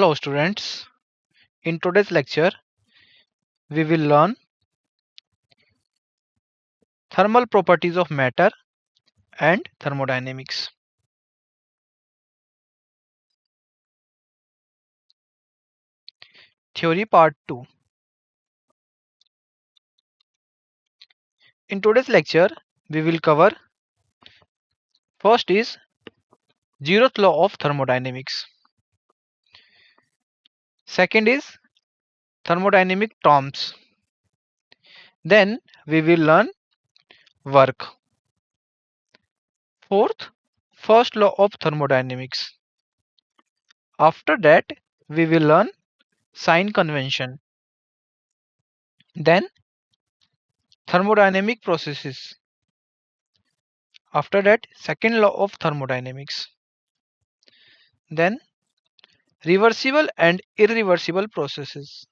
Hello students, in today's lecture we will learn thermal properties of matter and thermodynamics. Theory part 2. In today's lecture we will cover first is zeroth law of thermodynamics. Second is thermodynamic terms. Then we will learn work. Fourth, first law of thermodynamics. After that we will learn sign convention. Then thermodynamic processes. After that second law of thermodynamics. Then reversible and irreversible processes.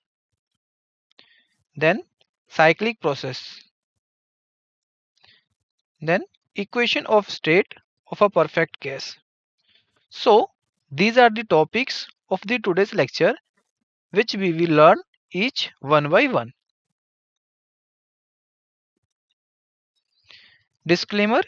Then cyclic process. Then equation of state of a perfect gas. So these are the topics of the today's lecture which we will learn each one by one. Disclaimer: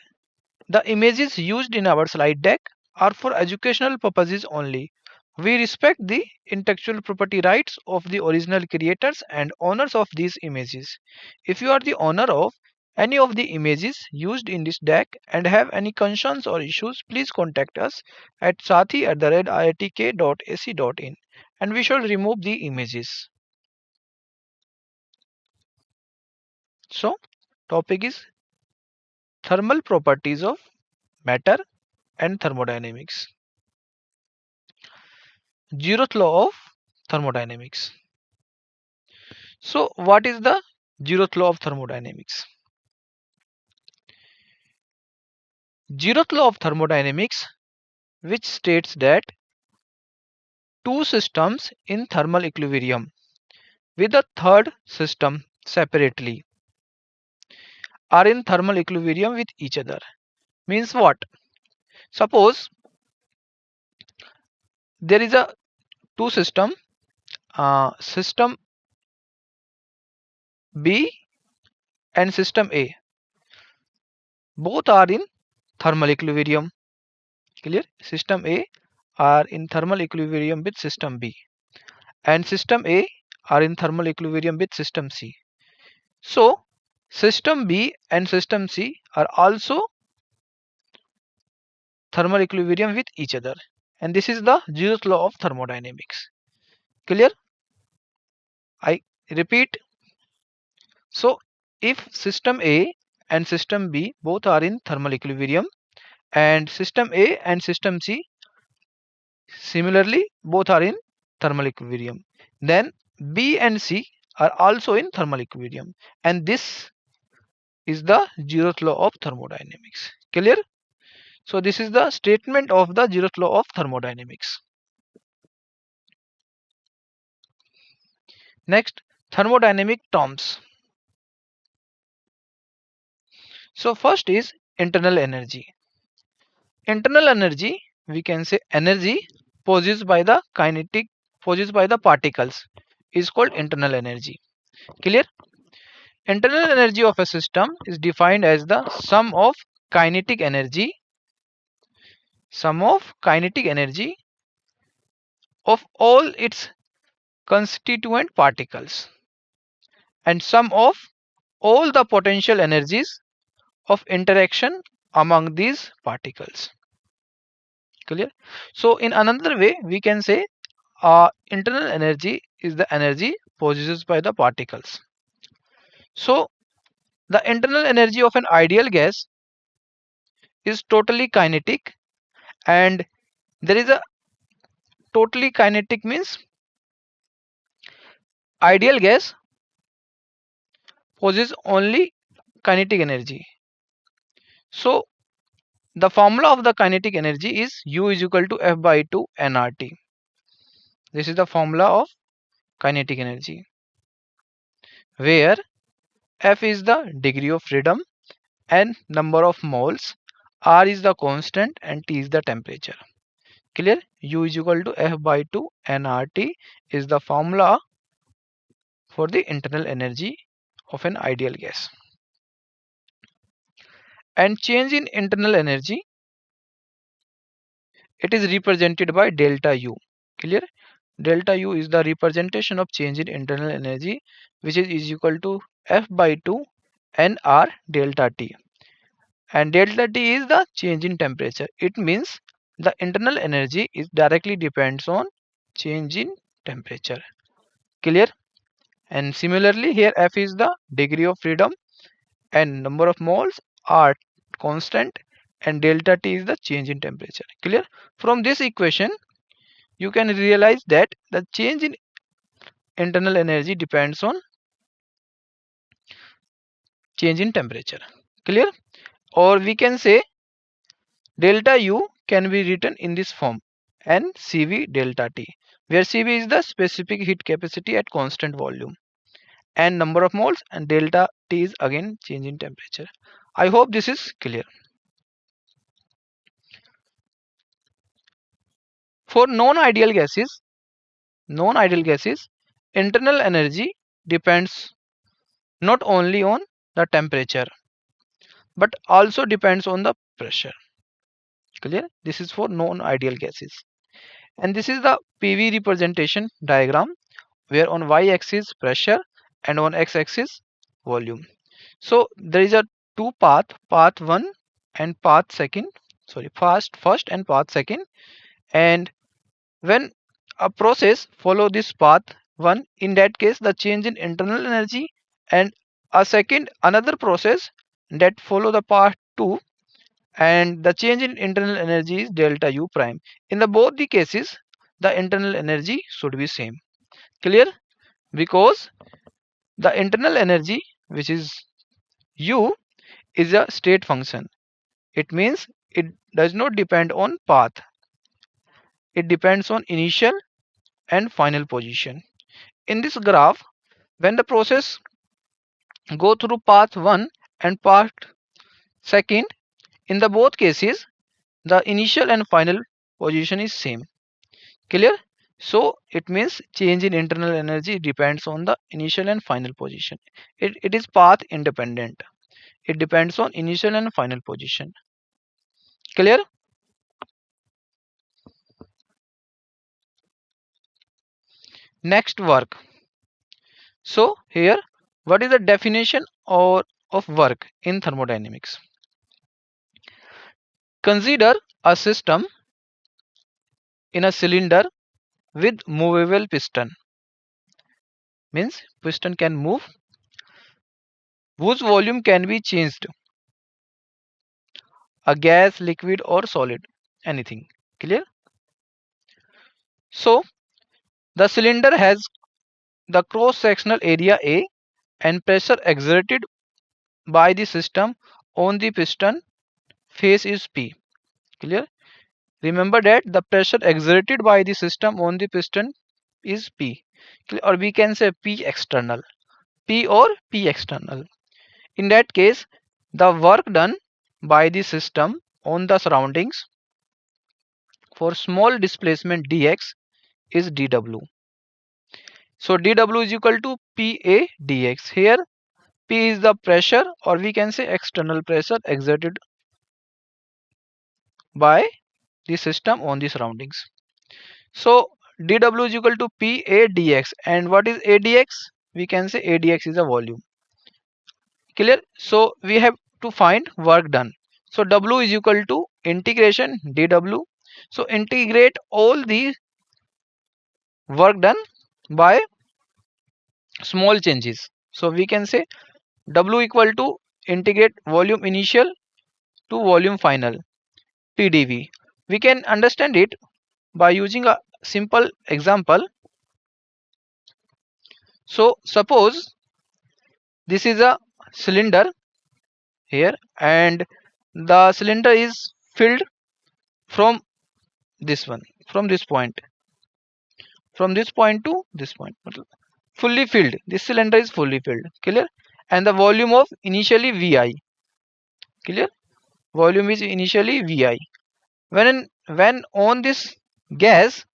the images used in our slide deck are for educational purposes only. We respect the intellectual property rights of the original creators and owners of these images. If you are the owner of any of the images used in this deck and have any concerns or issues, please contact us at sathi@iitk.ac.in and we shall remove the images. So, topic is thermal properties of matter and thermodynamics. Zeroth law of thermodynamics. So, what is the zeroth law of thermodynamics? Zeroth law of thermodynamics, which states that two systems in thermal equilibrium with a third system separately are in thermal equilibrium with each other. Means what? Suppose there is a two system, system B and system A. Both are in thermal equilibrium. Clear? System A are in thermal equilibrium with system B and system A are in thermal equilibrium with system C. So system B and system C are also thermal equilibrium with each other, and this is the zeroth law of thermodynamics. Clear? I repeat. So if system A and system B both are in thermal equilibrium and system A and system C similarly both are in thermal equilibrium, then B and C are also in thermal equilibrium, and this is the zeroth law of thermodynamics. Clear? So this is the statement of the zeroth law of thermodynamics. Next, thermodynamic terms. So first is internal energy. Internal energy, we can say energy possessed by the particles is called internal energy. Clear? Internal energy of a system is defined as the sum of kinetic energy of all its constituent particles and sum of all the potential energies of interaction among these particles. Clear? So in another way we can say internal energy is the energy possessed by the particles. So the internal energy of an ideal gas is totally kinetic, and there is a totally kinetic means ideal gas possesses only kinetic energy. So the formula of the kinetic energy is U is equal to F by 2 nRT. This is the formula of kinetic energy, where F is the degree of freedom and number of moles, R is the constant, and T is the temperature. Clear? U is equal to F by 2 and RT is the formula for the internal energy of an ideal gas. And change in internal energy, it is represented by delta U. Clear? Delta U is the representation of change in internal energy, which is equal to F by 2 and R delta T. And delta T is the change in temperature. It means the internal energy is directly depends on change in temperature. Clear? And similarly here F is the degree of freedom and number of moles are constant and delta T is the change in temperature. Clear? From this equation you can realize that the change in internal energy depends on change in temperature. Clear? Or we can say delta U can be written in this form and CV delta T, where CV is the specific heat capacity at constant volume and number of moles, and delta T is again change in temperature. I hope this is clear. For non-ideal gases, internal energy depends not only on the temperature but also depends on the pressure. Clear? This is for non-ideal gases. And this is the PV representation diagram where on y-axis pressure and on x-axis volume. So there is a two path 1 and path second, first and path second. And when a process follow this path 1, in that case the change in internal energy, and another process that follow the path 2 and the change in internal energy is delta U prime. In the both the cases the internal energy should be same. Clear? Because the internal energy, which is U, is a state function. It means it does not depend on path. It depends on initial and final position. In this graph, when the process go through path 1 and path second, in the both cases the initial and final position is same. Clear? So it means change in internal energy depends on the initial and final position. It is path independent. It depends on initial and final position. Clear? Next, work. So here, what is the definition of work in thermodynamics? Consider a system in a cylinder with movable piston. Means piston can move, whose volume can be changed. A gas, liquid or solid, anything. Clear? So the cylinder has the cross-sectional area A and pressure exerted by the system on the piston face is P. Clear? Remember that the pressure exerted by the system on the piston is P. Or we can say P external. P or P external. In that case, the work done by the system on the surroundings for small displacement dx is dw. So dw is equal to PA dx. Here P is the pressure, or we can say external pressure exerted by the system on the surroundings. So dw is equal to PA dx, and what is ADX? We can say ADX is a volume. Clear? So we have to find work done. So W is equal to integration dw. So integrate all the work done by small changes. So we can say W equal to integrate volume initial to volume final, PdV. We can understand it by using a simple example. So suppose this is a cylinder here and the cylinder is filled from this one, from this point to this point, fully filled. This cylinder is fully filled. Clear? And the volume of initially Vi. Clear? Volume is initially Vi. When on this gas,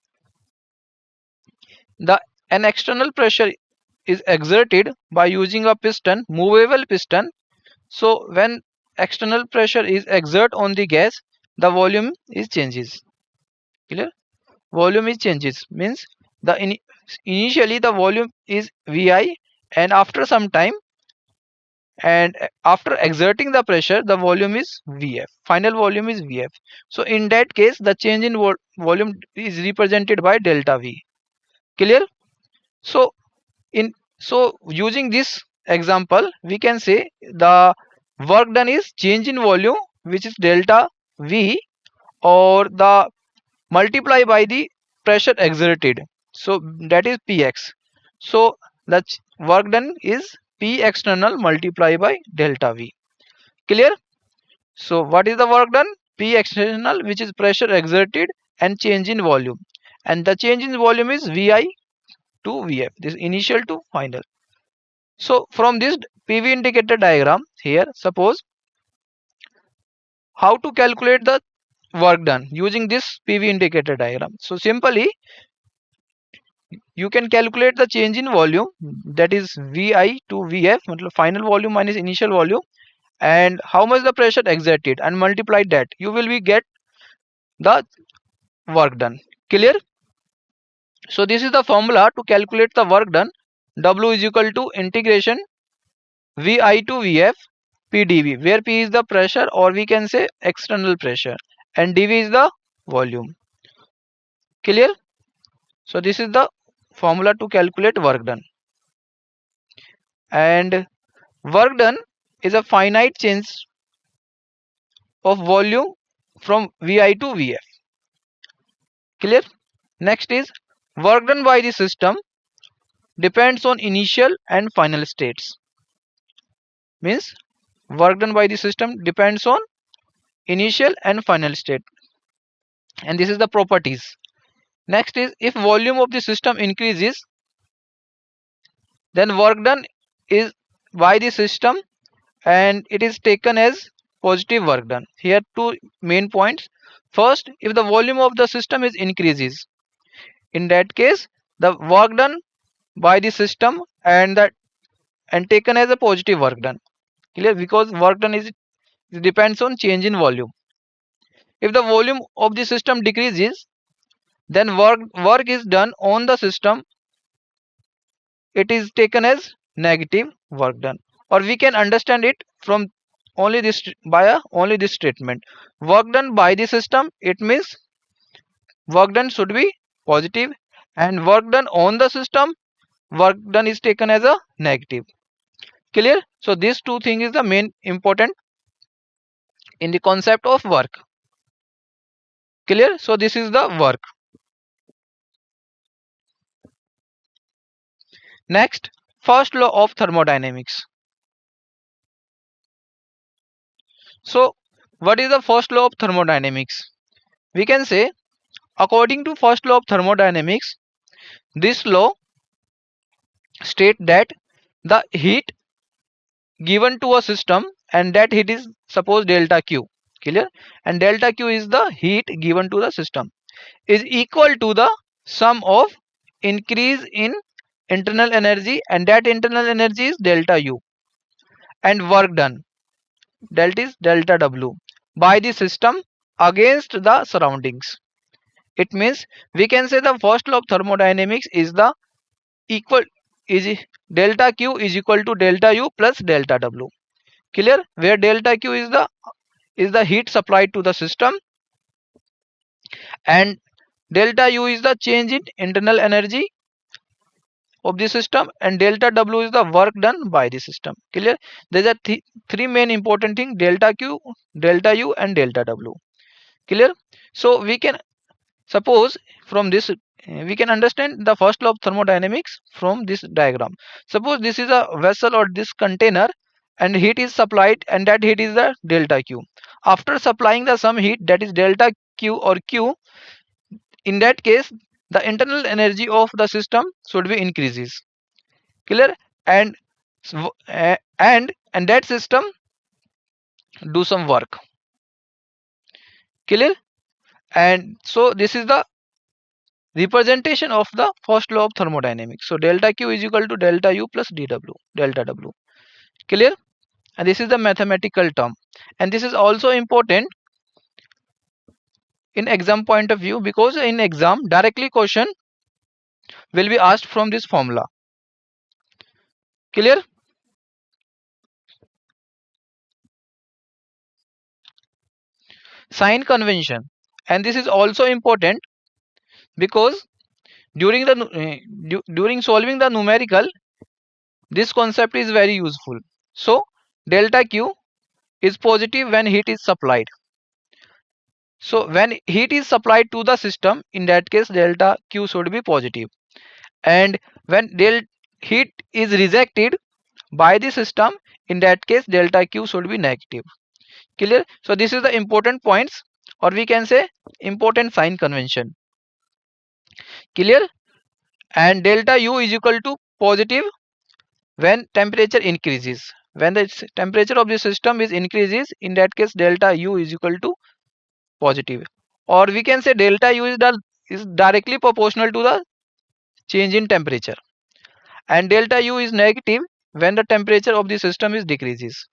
the an external pressure is exerted by using a piston, movable piston. So when external pressure is exerted on the gas, the volume is changes. Clear? Volume is changes means the initially the volume is Vi, and after some time, and after exerting the pressure, the volume is Vf. Final volume is Vf. So in that case, the change in volume is represented by delta V. Clear? So in using this example, we can say the work done is change in volume, which is delta V, or the multiply by the pressure exerted, so that is Px. So the work done is P external multiply by delta V. Clear? So what is the work done? P external, which is pressure exerted and change in volume, and the change in volume is Vi to Vf, this initial to final. So from this PV indicator diagram here, suppose how to calculate the work done using this PV indicator diagram. So simply you can calculate the change in volume, that is Vi to Vf, final volume minus initial volume, and how much the pressure exerted, and multiply that, you will be get the work done. Clear? So this is the formula to calculate the work done. W is equal to integration Vi to Vf PdV, where P is the pressure, or we can say external pressure, and dV is the volume. Clear? So this is the formula to calculate work done. And work done is a finite change of volume from Vi to Vf. Clear? Next is work done by the system depends on initial and final states. Means work done by the system depends on initial and final state, and this is the properties. Next is if volume of the system increases, then work done is by the system, and it is taken as positive work done. Here two main points. First, if the volume of the system is increases, in that case the work done by the system and taken as a positive work done. Clear? Because work done is depends on change in volume. If the volume of the system decreases, then work is done on the system, it is taken as negative work done. Or we can understand it from only this only this statement: work done by the system, it means work done should be positive, and work done on the system, work done is taken as a negative. Clear? So these two things is the main important in the concept of work. Clear? So this is the work. Next, first law of thermodynamics. So what is the first law of thermodynamics? We can say, according to first law of thermodynamics, this law state that the heat given to a system, and that heat is suppose delta Q. Clear? And delta Q is the heat given to the system, is equal to the sum of increase in internal energy, and that internal energy is delta U, and work done, that is delta W, by the system against the surroundings. It means we can say the first law of thermodynamics is the equal is delta Q is equal to delta U plus delta W. Clear? Where delta Q is the heat supplied to the system, and delta U is the change in internal energy of the system, and delta W is the work done by the system. Clear? There are three main important things: delta Q, delta U, and delta W. Clear? So we can suppose from this we can understand the first law of thermodynamics from this diagram. Suppose this is a vessel or this container, and heat is supplied, and that heat is the delta Q. After supplying the some heat, that is delta Q or Q, in that case the internal energy of the system should be increases. Clear? And and that system do some work. Clear? And so this is the representation of the first law of thermodynamics. So delta Q is equal to delta U plus dW, delta W. Clear? And this is the mathematical term. And this is also important in exam point of view, because in exam directly question will be asked from this formula. Clear? Sign convention. And this is also important because during solving the numerical, this concept is very useful. So delta Q is positive when heat is supplied. So when heat is supplied to the system, in that case delta Q should be positive. And when heat is rejected by the system, in that case delta Q should be negative. Clear? So this is the important points, or we can say important sign convention. Clear? And delta U is equal to positive when temperature increases. When the temperature of the system is increases, in that case delta U is equal to positive. Or we can say delta U is directly proportional to the change in temperature. And delta U is negative when the temperature of the system is decreases.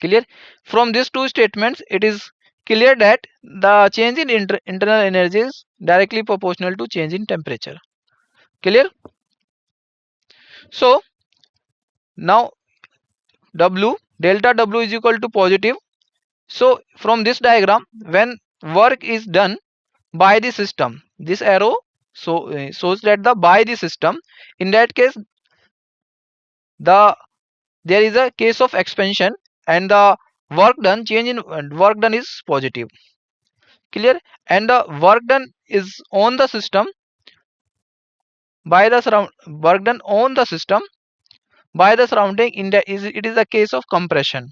Clear? From these two statements, it is clear that the change in internal energy is directly proportional to change in temperature. Clear? So now delta W is equal to positive. So from this diagram, when work is done by the system, this arrow shows that the by the system, in that case there is a case of expansion, and the change in work done is positive. Clear? And the work done is on the system by the work done on the system by the surrounding, it is a case of compression.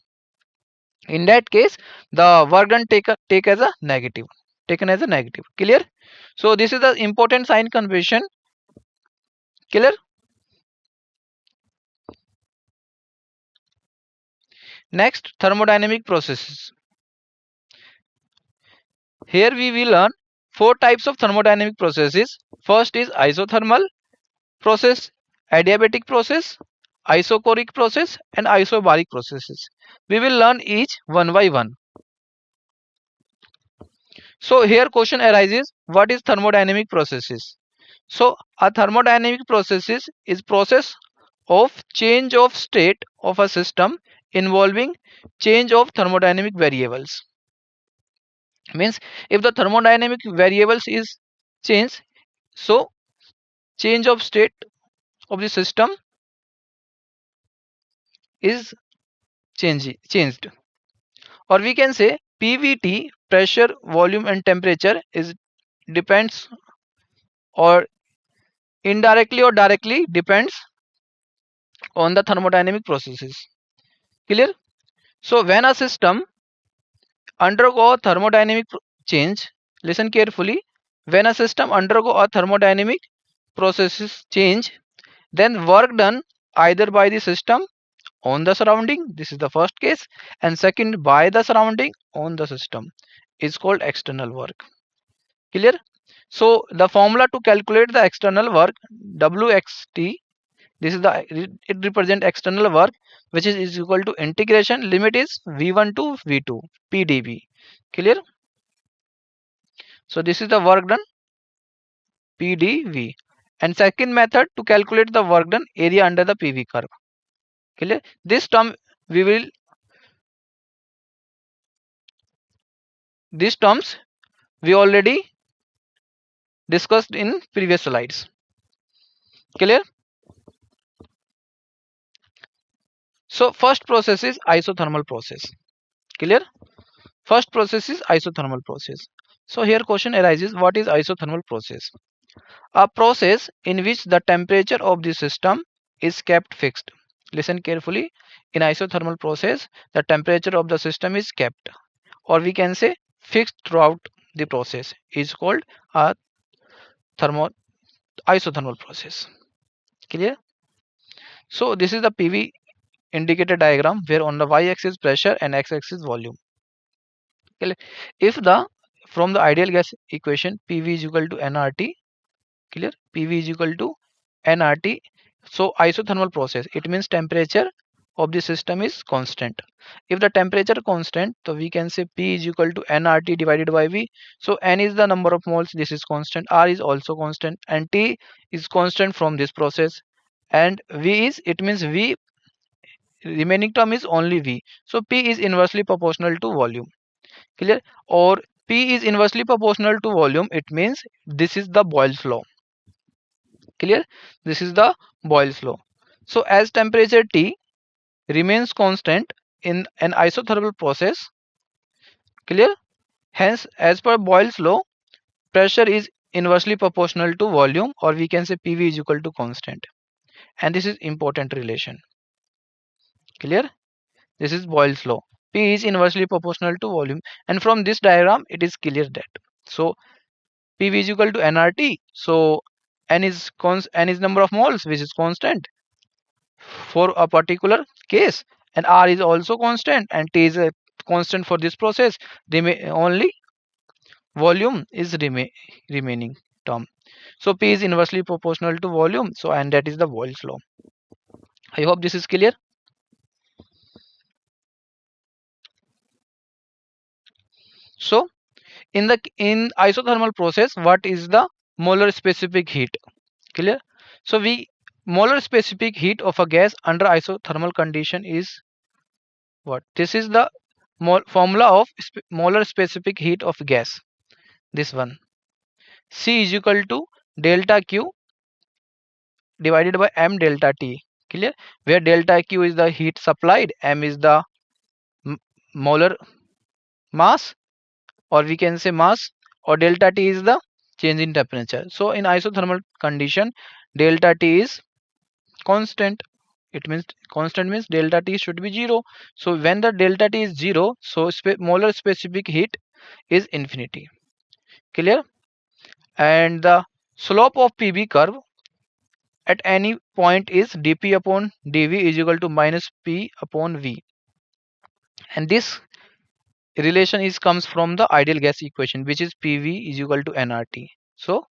In that case the work done taken as a negative. Clear? So this is the important sign convention. Clear? Next, thermodynamic processes. Here we will learn 4 types of thermodynamic processes. First is isothermal process, adiabatic process, isochoric process, and isobaric processes. We will learn each one by one. So here question arises, what is thermodynamic processes? So a thermodynamic processes is process of change of state of a system involving change of thermodynamic variables. Means if the thermodynamic variables is changed, so change of state of the system is changed. Or we can say PVT, pressure, volume and temperature, is depends or indirectly or directly depends on the thermodynamic processes. Clear? So when a system undergo thermodynamic change, listen carefully, when a system undergo a thermodynamic processes change, then work done either by the system on the surrounding, this is the first case, and second by the surrounding on the system, is called external work. Clear? So the formula to calculate the external work, Wxt, this is it represent external work, which is equal to integration, limit is v1 to v2 pdv. Clear? So this is the work done, pdv. And second method to calculate the work done, area under the pv curve. Clear? This term these terms we already discussed in previous slides. Clear? So first process is isothermal process. Clear? First process is isothermal process. So here question arises, what is isothermal process? A process in which the temperature of the system is kept fixed. Listen carefully. In isothermal process, the temperature of the system is kept, or we can say fixed throughout the process, is called a isothermal process. Clear? So this is the PV indicator diagram, where on the y-axis pressure and x-axis volume. Clear? If the from the ideal gas equation, PV is equal to nRT. Clear? PV is equal to nRT. So isothermal process, it means temperature of the system is constant. If the temperature constant, so we can say P is equal to nRT divided by V. So N is the number of moles, this is constant, R is also constant, and T is constant from this process, and V is, it means V remaining term is only V. So P is inversely proportional to volume. Clear? Or P is inversely proportional to volume, it means this is the Boyle's law. Clear? This is the Boyle's law. So as temperature T remains constant in an isothermal process, clear? Hence, as per Boyle's law, pressure is inversely proportional to volume, or we can say PV is equal to constant. And this is important relation. Clear? This is Boyle's law. P is inversely proportional to volume, and from this diagram it is clear that. So PV is equal to nRT. So N is number of moles, which is constant for a particular case, and R is also constant, and T is a constant for this process. Only volume is remaining term. So P is inversely proportional to volume. So, and that is the Boyle's law. I hope this is clear. So in isothermal process, what is the molar specific heat? Clear? So molar specific heat of a gas under isothermal condition is what? This is the formula of molar specific heat of gas. This one, C is equal to delta Q divided by M delta T. Clear? Where delta Q is the heat supplied, M is the molar mass, or we can say mass, or delta T is the change in temperature. So in isothermal condition, delta T is constant. It means constant means delta T should be 0. So when the delta T is 0, so molar specific heat is infinity. Clear? And the slope of PV curve at any point is dP upon dV is equal to minus P upon V. And this relation comes from the ideal gas equation, which is PV is equal to nRT. So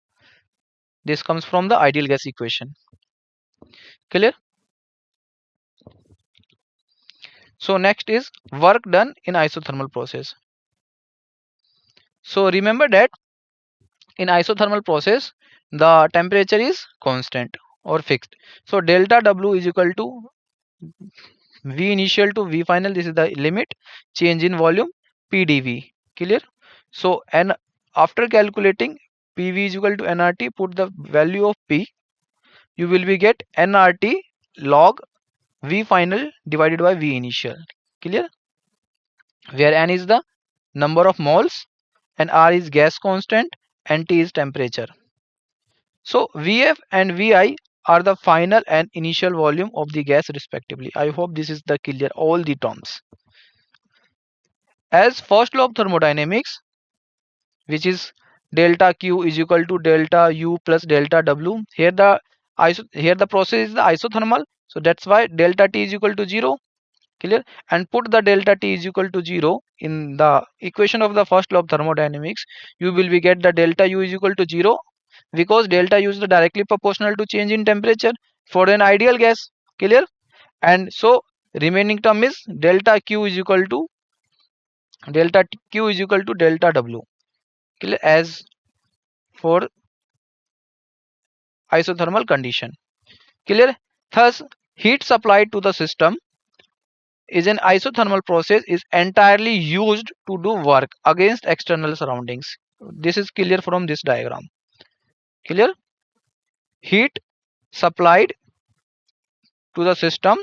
this comes from the ideal gas equation. Clear? So next is work done in isothermal process. So remember that in isothermal process, the temperature is constant or fixed. So delta W is equal to V initial to V final. This is the limit change in volume PdV. Clear? So and after calculating PV is equal to nRT, put the value of P. You will be get nRT log V final divided by V initial. Clear? Where N is the number of moles and R is gas constant and T is temperature. So Vf and Vi are the final and initial volume of the gas respectively. I hope this is the clear all the terms. As first law of thermodynamics, which is delta Q is equal to delta U plus delta W. Here the process is the isothermal, so that's why delta T is equal to 0. Clear? And put the delta T is equal to 0 in the equation of the first law of thermodynamics. You will be get the delta U is equal to 0, because delta U is directly proportional to change in temperature for an ideal gas. Clear? And so remaining term is delta Q is equal to delta W. Clear? As for isothermal condition. Clear? Thus heat supplied to the system is an isothermal process is entirely used to do work against external surroundings. This is clear from this diagram. Clear? Heat supplied to the system,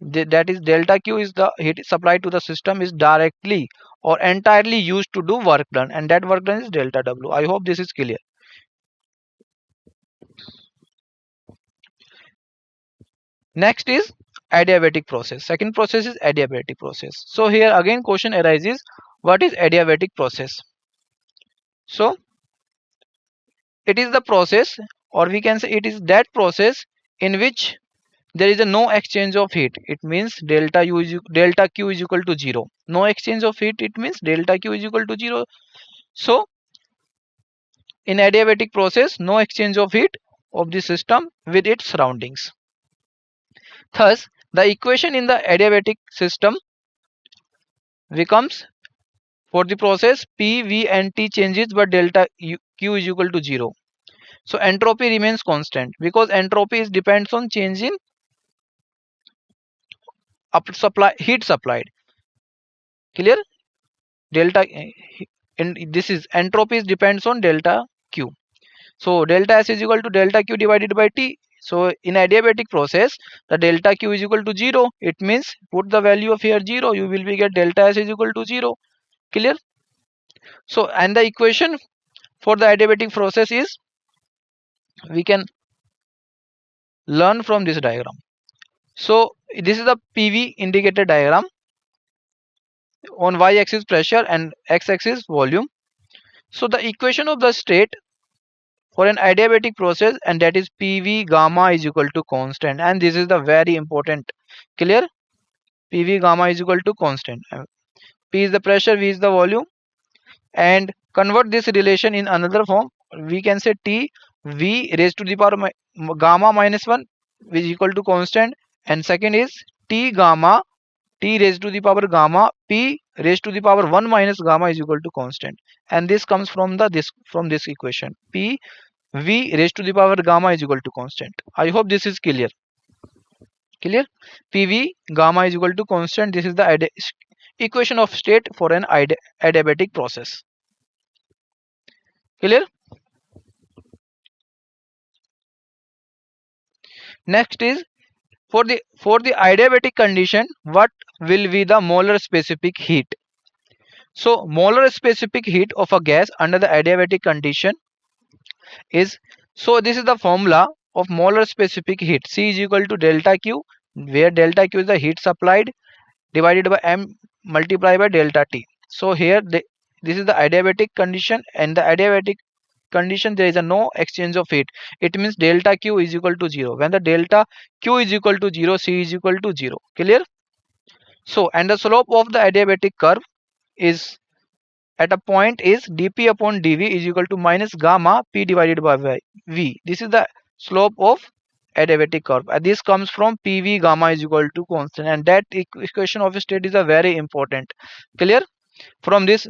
that is delta Q is the heat supplied to the system, is directly or entirely used to do work done, and that work done is delta W. I hope this is clear. Next is adiabatic process. Second process is adiabatic process. So here again question arises, what is adiabatic process? So it is the process, or we can say it is that process in which there is a no exchange of heat. It means delta Q is equal to 0. No exchange of heat, it means delta Q is equal to 0. So in adiabatic process, no exchange of heat of the system with its surroundings. Thus, the equation in the adiabatic system becomes, for the process P, V and T changes but delta Q is equal to 0. So entropy remains constant because entropy is depends on change in heat supplied. Clear? Delta and this is entropy is depends on delta Q. So delta S is equal to delta Q divided by T. So in adiabatic process, the delta Q is equal to 0. It means put the value of here 0, you will be get delta S is equal to 0. Clear? So and the equation for the adiabatic process is, we can learn from this diagram. So this is the PV indicator diagram. On y-axis pressure and x-axis volume. So the equation of the state for an adiabatic process, and that is PV gamma is equal to constant, and this is the very important. Clear? PV gamma is equal to constant. P is the pressure, V is the volume, and convert this relation in another form. We can say T V raised to the power gamma minus 1 is equal to constant, and second is T gamma T raised to the power gamma P raised to the power 1 minus gamma is equal to constant, and this comes from this equation P V raised to the power gamma is equal to constant. I hope this is clear. Clear? PV gamma is equal to constant. This is the equation of state for an adiabatic process. Clear? Next is, for the adiabatic condition, what will be the molar specific heat? So molar specific heat of a gas under the adiabatic condition is, so this is the formula of molar specific heat. C is equal to delta Q, where delta Q is the heat supplied divided by M multiplied by delta T. So here this is the adiabatic condition, and the adiabatic condition there is a no exchange of heat. It means delta Q is equal to 0. When the delta Q is equal to 0, C is equal to 0. Clear? So and the slope of the adiabatic curve is at a point is dP upon dV is equal to minus gamma P divided by V. This is the slope of adiabatic curve. This comes from PV gamma is equal to constant, and that equation of state is a very important. Clear? From this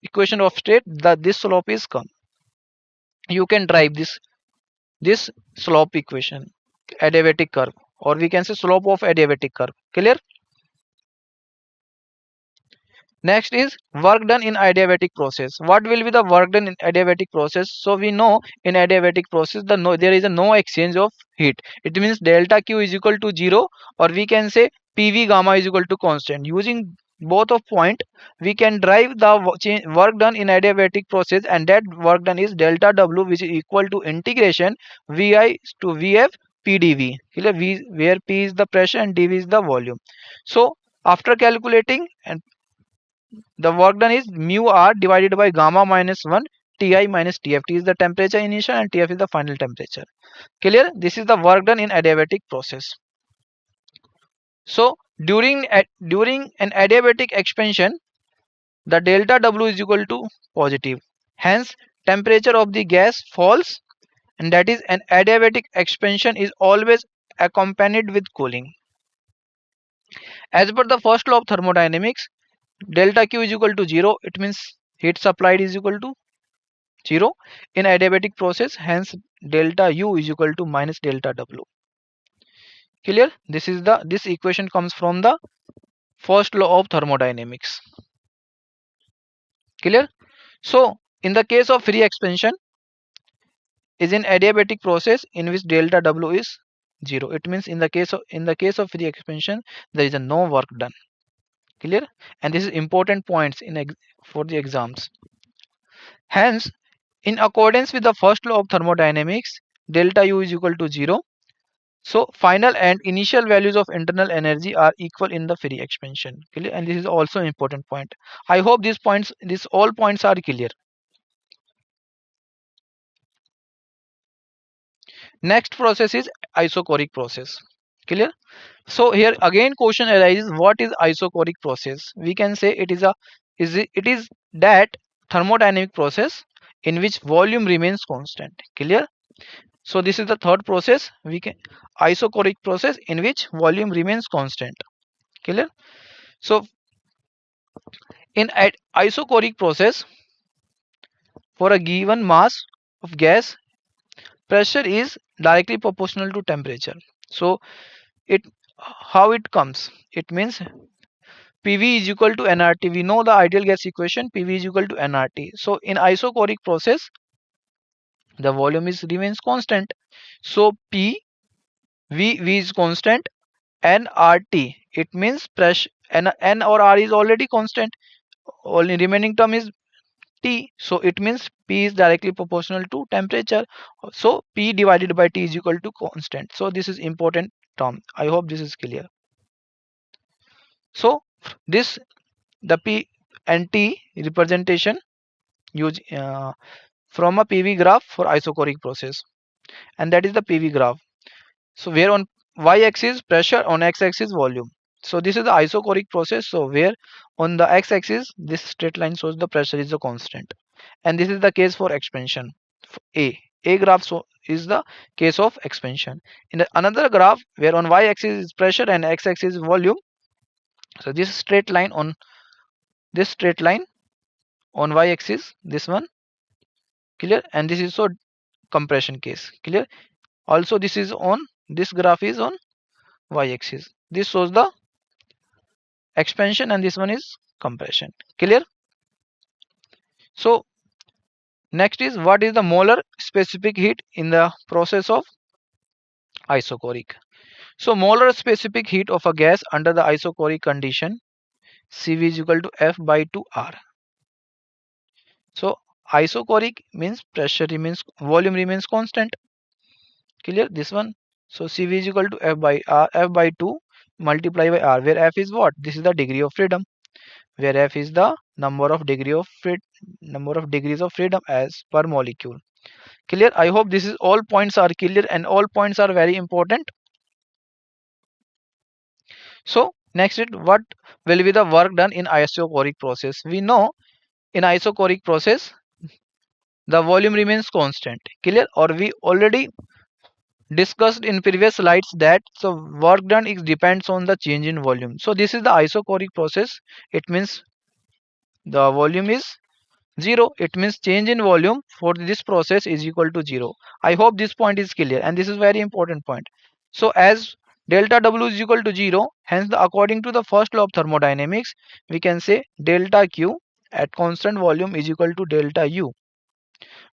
equation of state, that this slope is come. You can drive this slope equation, adiabatic curve, or we can say slope of adiabatic curve. Clear? Next is work done in adiabatic process. What will be the work done in adiabatic process? So we know in adiabatic process there is a no exchange of heat. It means delta Q is equal to 0, or we can say PV gamma is equal to constant. Using both of point, we can drive the work done in adiabatic process, and that work done is delta W, which is equal to integration VI to VF PdV. Where P is the pressure and dV is the volume. So after calculating, and the work done is mu r divided by gamma minus 1 Ti minus Tf. T is the temperature initial and Tf is the final temperature. Clear? This is the work done in adiabatic process. So during an adiabatic expansion, the delta W is equal to positive. Hence temperature of the gas falls, and that is an adiabatic expansion is always accompanied with cooling. As per the first law of thermodynamics, delta Q is equal to 0. It means heat supplied is equal to 0 in adiabatic process. Hence delta U is equal to minus delta W. Clear? This equation comes from the first law of thermodynamics. Clear? So in the case of free expansion is an adiabatic process in which delta W is 0. It means in the case of free expansion, there is a no work done. Clear? And this is important points for the exams. Hence, in accordance with the first law of thermodynamics, delta U is equal to 0. So final and initial values of internal energy are equal in the free expansion. Clear? And this is also important point. I hope all points are clear. Next process is isochoric process. Clear? So here again question arises, what is isochoric process? We can say it is that thermodynamic process in which volume remains constant. Clear? So this is the third process, we can isochoric process in which volume remains constant. Clear? So in isochoric process, for a given mass of gas, pressure is directly proportional to temperature. So it, how it comes, it means PV is equal to nRT. We know the ideal gas equation, PV is equal to nRT. So in isochoric process, the volume is remains constant. So V is constant, nRT, it means pressure, N or R is already constant, only remaining term is T. So it means P is directly proportional to temperature. So P divided by T is equal to constant. So this is important term. I hope this is clear. So this, the P and T representation use from a PV graph for isochoric process, and that is the PV graph. So where on y-axis pressure, on x-axis volume. So this is the isochoric process. So where on the x-axis this straight line shows the pressure is a constant, and this is the case for expansion. A graph so is the case of expansion. In the another graph where on y-axis is pressure and x-axis is volume. So this straight line on y-axis, this one, clear, and this is so compression case, clear. Also this is on, this graph is on y-axis, this shows the expansion and this one is compression, clear. So next is, what is the molar specific heat in the process of isochoric. So molar specific heat of a gas under the isochoric condition, Cv is equal to F by 2R. So isochoric means pressure remains, volume remains constant, clear, this one. So Cv is equal to F by R, F by 2 multiply by R, where F is what? This is the degree of freedom, where F is the number of degrees of freedom as per molecule. Clear? I hope this is all points are clear, and all points are very important. So next is, what will be the work done in isochoric process? We know in isochoric process the volume remains constant, clear, or we already discussed in previous slides that so work done is depends on the change in volume. So this is the isochoric process, it means the volume is 0, it means change in volume for this process is equal to 0. I hope this point is clear, and this is very important point. So as delta W is equal to 0, hence according to the first law of thermodynamics, we can say delta Q at constant volume is equal to delta U,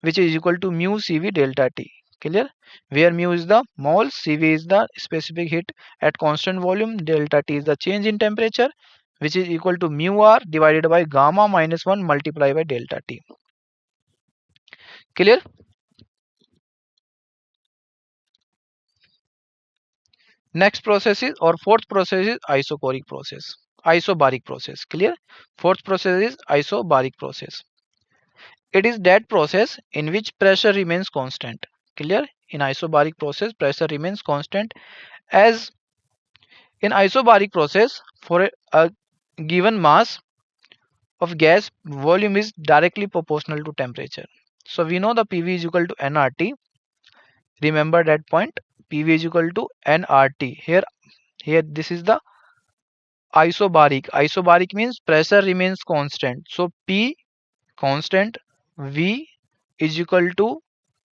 which is equal to mu Cv delta T, clear, where mu is the mole, Cv is the specific heat at constant volume, delta T is the change in temperature, which is equal to mu R divided by gamma minus 1 multiplied by delta T. Clear? Next process is, or fourth process is isobaric process. Clear? Fourth process is isobaric process. It is that process in which pressure remains constant. Clear? In isobaric process, pressure remains constant. As in isobaric process, for a given mass of gas, volume is directly proportional to temperature. So we know the PV is equal to nRT. Remember that point. PV is equal to nRT. Here this is the isobaric. Isobaric means pressure remains constant. So P constant, V is equal to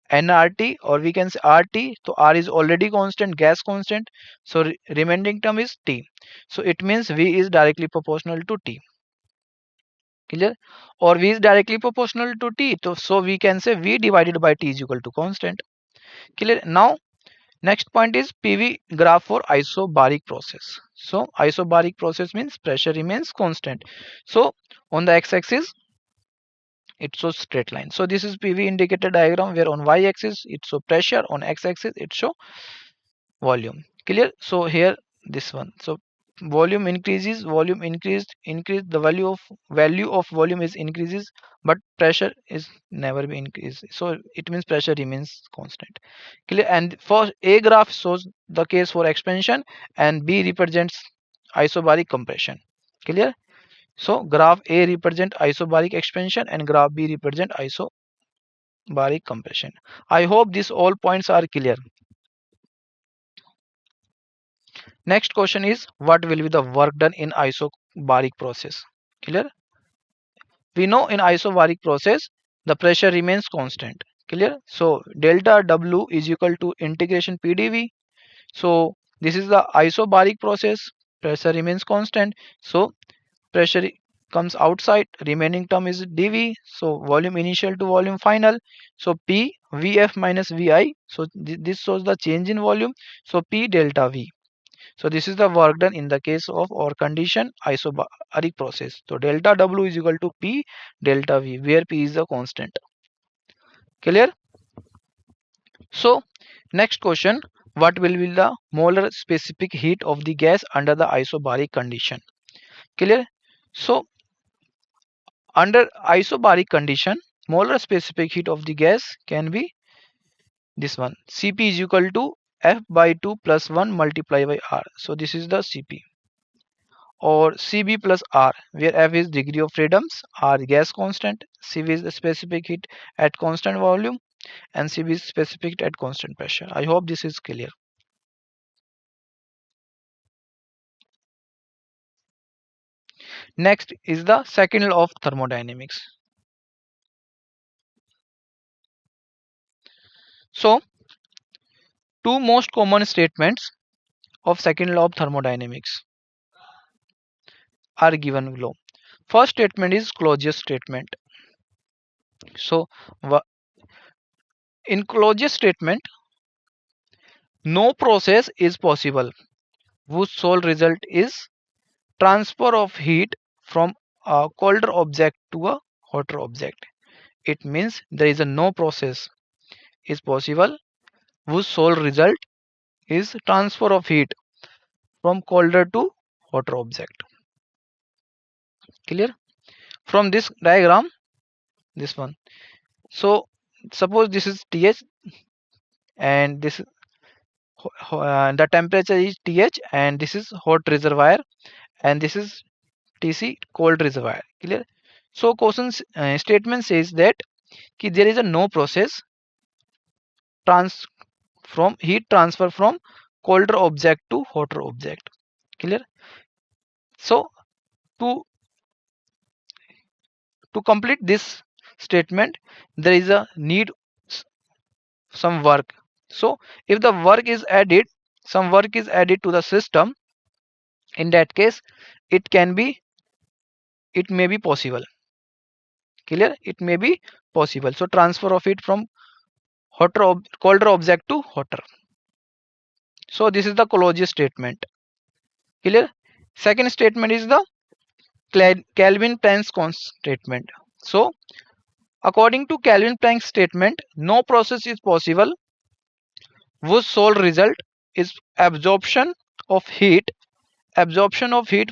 nRT, or we can say RT. So R is already constant, gas constant. So remaining term is T. So it means V is directly proportional to T. Clear? Or V is directly proportional to T. So we can say V divided by T is equal to constant. Clear? Now next point is PV graph for isobaric process. So isobaric process means pressure remains constant. So on the x-axis it shows straight line. So this is PV indicator diagram, where on y-axis it shows pressure, on x-axis it shows volume. Clear? So here this one. So volume increases, volume increase, the value of volume is increases, but pressure is never be increased. So it means pressure remains constant. Clear? And for A graph shows the case for expansion, and B represents isobaric compression. Clear? So graph A represent isobaric expansion and graph B represent isobaric compression. I hope these all points are clear. Next question is, what will be the work done in isobaric process? Clear? We know in isobaric process the pressure remains constant. Clear? So delta W is equal to integration PdV. So this is the isobaric process. Pressure remains constant. So pressure comes outside, remaining term is dV. So volume initial to volume final. So P Vf minus Vi. So this shows the change in volume. So P delta V. So this is the work done in the case of or condition isobaric process. So delta W is equal to P delta V, where P is the constant. Clear? So next question, what will be the molar specific heat of the gas under the isobaric condition? Clear? So under isobaric condition, molar specific heat of the gas can be this one. Cp is equal to F by 2 plus 1 multiplied by R. So this is the Cp. Or Cb plus R, where F is degree of freedoms, R gas constant, Cv is the specific heat at constant volume, and Cb is specific heat at constant pressure. I hope this is clear. Next is the second law of thermodynamics. So, two most common statements of second law of thermodynamics are given below. First statement is Clausius statement. So, in Clausius statement, no process is possible whose sole result is transfer of heat from a colder object to a hotter object. It means there is a no process is possible whose sole result is transfer of heat from colder to hotter object. Clear? From this diagram, this one. So suppose this is TH and this the temperature is TH and this is hot reservoir and this is TC cold reservoir. Clear? So question statement says that there is a no process trans from heat transfer from colder object to hotter object. Clear? So to complete this statement, there is a need some work. So if the work is added, some work is added to the system, in that case it may be possible. Clear? It may be possible. So transfer of it from colder object to hotter. So this is the Clausius statement. Clear? Second statement is the Kelvin-Planck's statement. So according to Kelvin-Planck's statement, no process is possible whose sole result is absorption of heat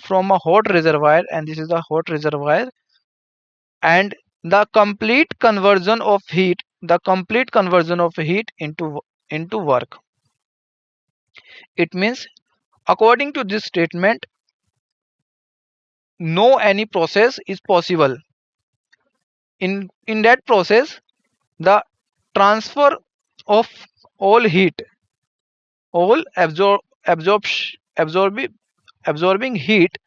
from a hot reservoir, and this is a hot reservoir, and the complete conversion of heat into work. It means according to this statement, no any process is possible. In that process, the transfer of all heat, all absorbing heat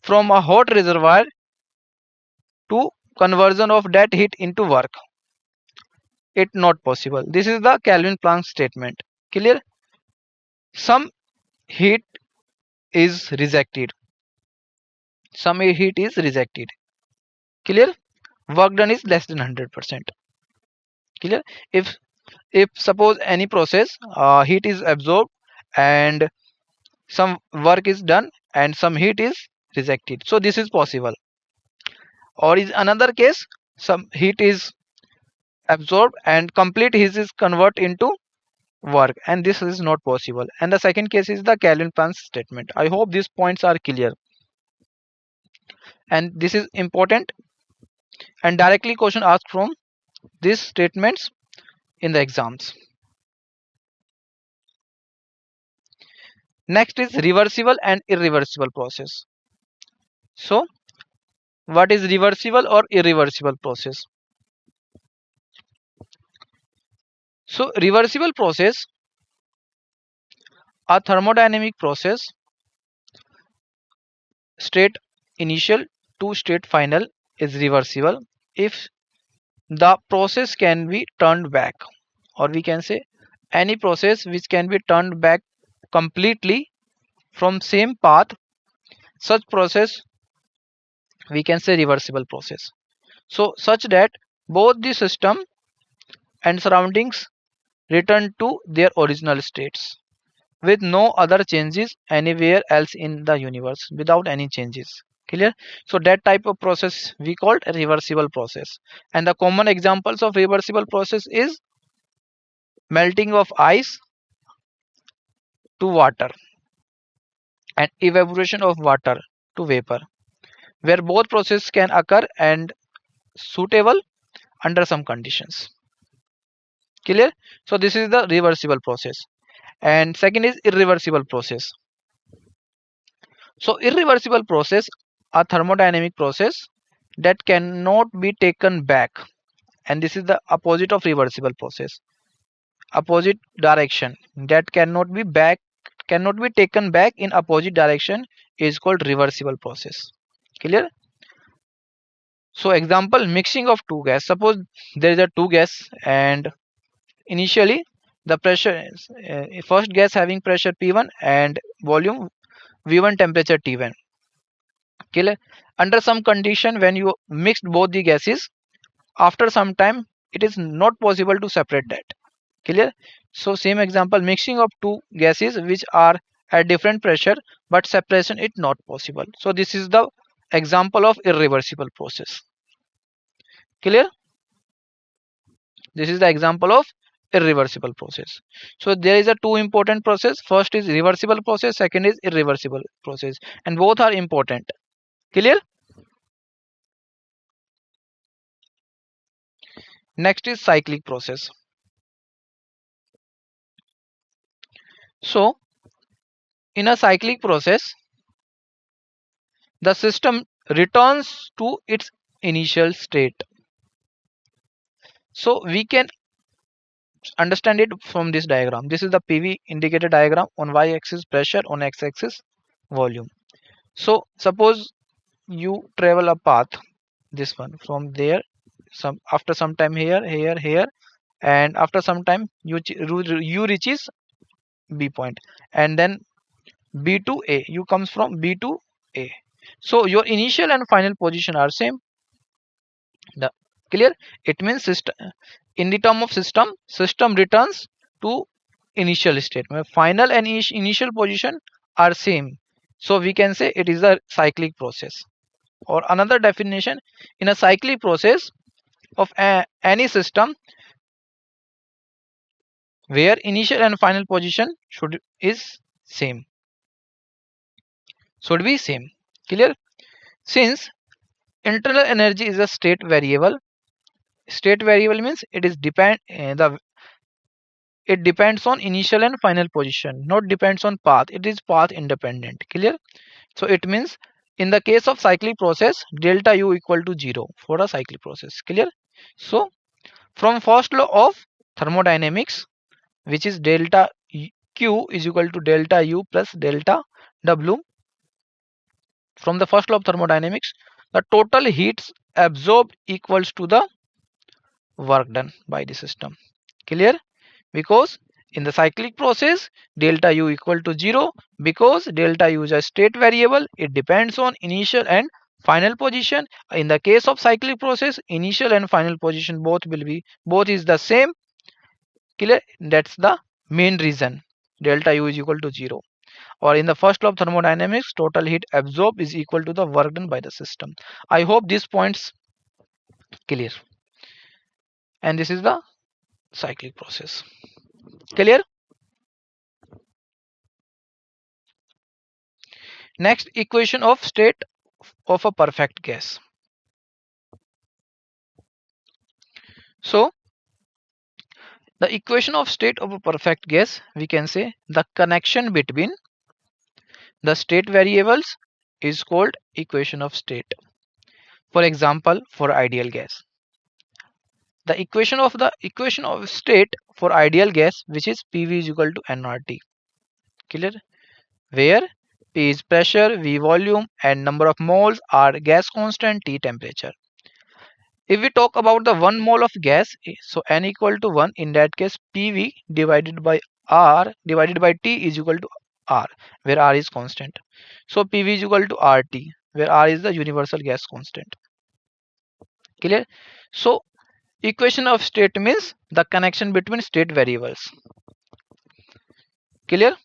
from a hot reservoir to conversion of that heat into work, it not possible. This is the Kelvin-Planck statement. Clear? Some heat is rejected. Clear? Work done is less than 100%. Clear? If suppose any process heat is absorbed and some work is done and some heat is rejected, so this is possible. Or is another case, some heat is absorbed and complete heat is converted into work, and this is not possible. And the second case is the Kelvin-Planck statement. I hope these points are clear, and this is important and directly question asked from these statements in the exams. Next is reversible and irreversible process. So what is reversible or irreversible process. So reversible process, a thermodynamic process, state initial to state final, is reversible if the process can be turned back, or we can say any process which can be turned back completely from same path. Such process we can say reversible process. So such that both the system and surroundings return to their original states with no other changes anywhere else in the universe, without any changes. Clear? So that type of process we called a reversible process. And the common examples of reversible process is melting of ice to water and evaporation of water to vapor, where both processes can occur and suitable under some conditions. Clear? So this is the reversible process. And second is irreversible process. So irreversible process, a thermodynamic process that cannot be taken back, and this is the opposite of reversible process. Opposite direction that cannot be taken back in opposite direction is called reversible process. Clear? So example, mixing of two gas. Suppose there is a two gas and initially the pressure is first gas having pressure P1 and volume V1, temperature T1. Clear? Under some condition, when you mixed both the gases, after some time it is not possible to separate that. Clear? So same example, mixing of two gases which are at different pressure but separation is not possible. So this is the example of irreversible process. Clear? This is the example of irreversible process. So there is a two important process. First is reversible process, second is irreversible process, and both are important. Clear? Next is cyclic process. So in a cyclic process, the system returns to its initial state. So we can understand it from this diagram. This is the PV indicator diagram. On y-axis pressure, on x-axis volume. So suppose you travel a path, this one from there, after some time here, and after some time you reaches B point, and then B to A. You comes from B to A. So your initial and final position are same. Clear? It means system, in the term of system returns to initial state. Final and initial position are same. So we can say it is a cyclic process. Or another definition, in a cyclic process of any system where initial and final position should be same. Clear? Since internal energy is a state variable means it is it depends on initial and final position, not depends on path. It is path independent. Clear? So it means in the case of cyclic process, delta U equal to 0 for a cyclic process. Clear? So from first law of thermodynamics, which is delta Q is equal to delta U plus delta W, from the first law of thermodynamics, the total heat absorbed equals to the work done by the system. Clear? Because in the cyclic process, delta U equal to 0, because delta U is a state variable. It depends on initial and final position. In the case of cyclic process, initial and final position both is the same. Clear? That's the main reason delta U is equal to 0. Or in the first law of thermodynamics, total heat absorbed is equal to the work done by the system. I hope these points clear. And this is the cyclic process. Clear? Next, equation of state of a perfect gas. So the equation of state of a perfect gas, we can say the connection between the state variables is called equation of state. For example, for ideal gas, the equation of state for ideal gas, which is PV is equal to nRT. Clear? Where P is pressure, V volume, and number of moles are gas constant, T temperature. If we talk about the 1 mole of gas, so N equal to 1, in that case PV divided by R divided by T is equal to R, where R is constant. So PV is equal to RT, where R is the universal gas constant. Clear? So equation of state means the connection between state variables. Clear?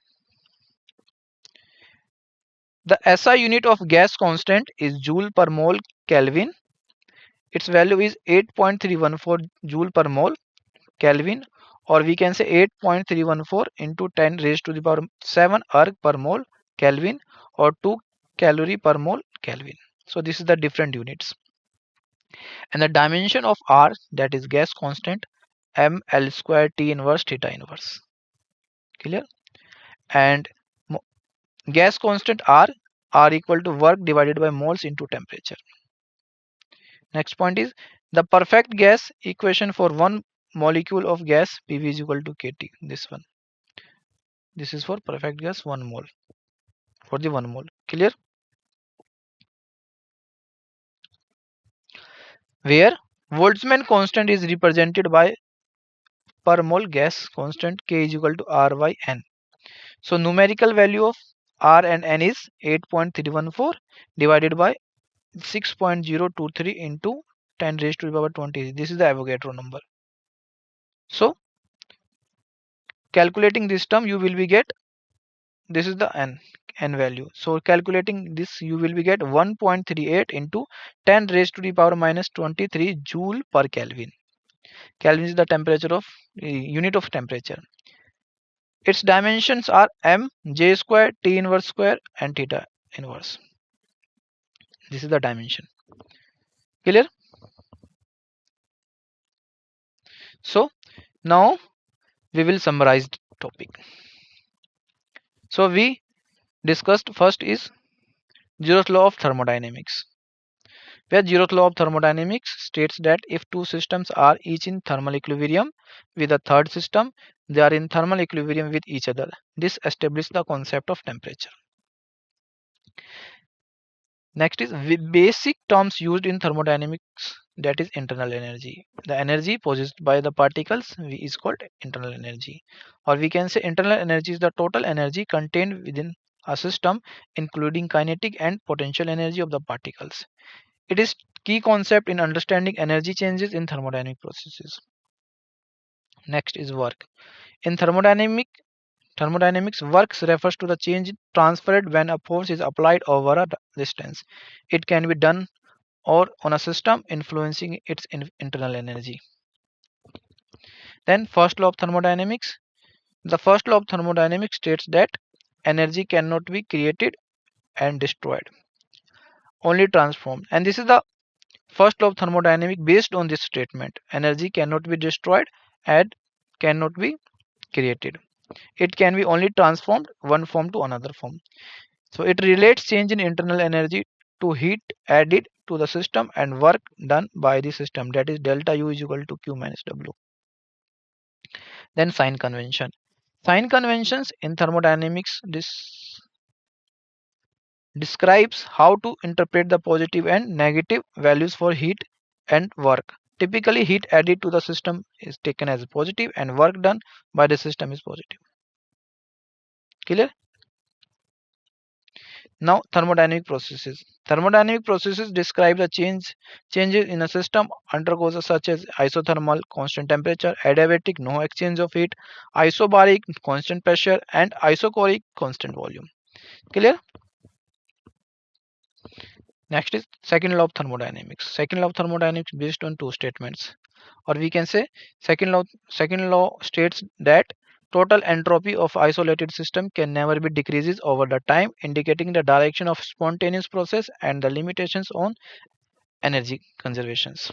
The SI unit of gas constant is joule per mole Kelvin. Its value is 8.314 joule per mole Kelvin, or we can say 8.314 into 10 raised to the power 7 erg per mole Kelvin, or 2 calorie per mole Kelvin. So this is the different units. And the dimension of R, that is gas constant, m L square T inverse theta inverse. Clear? And gas constant R equal to work divided by moles into temperature. Next point is the perfect gas equation for one molecule of gas, PV is equal to KT. This one. This is for perfect gas 1 mole. For the 1 mole. Clear? Where Boltzmann constant is represented by per mole gas constant K is equal to R by N. So numerical value of R and N is 8.314 divided by 6.023 into 10 raised to the power 20. This is the Avogadro number. So calculating this term, you will be get, this is the n value. So calculating this, you will be get 1.38 into 10 raised to the power minus 23 joule per Kelvin. Kelvin is the temperature of unit of temperature. Its dimensions are m, j square, t inverse square, and theta inverse. This is the dimension. Clear? So now we will summarize the topic. So we discussed first is Zeroth law of thermodynamics, where Zeroth law of thermodynamics states that if two systems are each in thermal equilibrium with a third system, they are in thermal equilibrium with each other. This establishes the concept of temperature. Next is basic terms used in thermodynamics, that is internal energy. The energy possessed by the particles is called internal energy, or we can say internal energy is the total energy contained within a system, including kinetic and potential energy of the particles. It is key concept in understanding energy changes in thermodynamic processes. Next is work. In thermodynamics, work refers to the change transferred when a force is applied over a distance. It can be done or on a system, influencing its internal energy. Then first law of thermodynamics. The first law of thermodynamics states that energy cannot be created and destroyed, only transformed. And this is the first law of thermodynamics based on this statement. Energy cannot be destroyed and cannot be created. It can be only transformed one form to another form. So it relates change in internal energy to heat added to the system and work done by the system, that is delta U is equal to Q minus W. Then sign convention. Sign conventions in thermodynamics describes how to interpret the positive and negative values for heat and work. Typically, heat added to the system is taken as positive and work done by the system is positive. Clear? Now, thermodynamic processes. Thermodynamic processes describe the changes in a system undergoes such as isothermal, constant temperature, adiabatic, no exchange of heat, isobaric, constant pressure, and isochoric, constant volume. Clear? Next is second law of thermodynamics. Second law of thermodynamics based on two statements, or we can say second law states that total entropy of isolated system can never be decreases over the time, indicating the direction of spontaneous process and the limitations on energy conservations.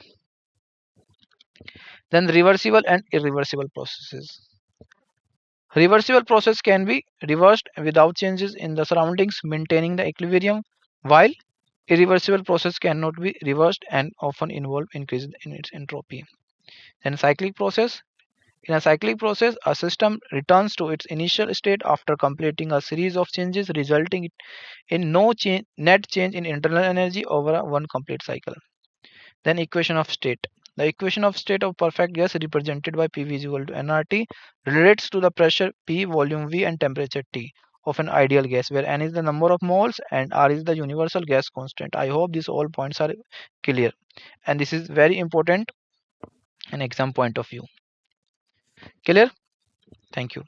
Then reversible and irreversible processes. Reversible process can be reversed without changes in the surroundings, maintaining the equilibrium, while Irreversible process cannot be reversed and often involve increase in its entropy. Then cyclic process. In a cyclic process, a system returns to its initial state after completing a series of changes, resulting in no net change in internal energy over one complete cycle. Then equation of state. The equation of state of perfect gas represented by PV is equal to nRT relates to the pressure P, volume V and temperature T of an ideal gas where N is the number of moles and R is the universal gas constant. I hope these all points are clear and this is very important an exam point of view. Clear? Thank you.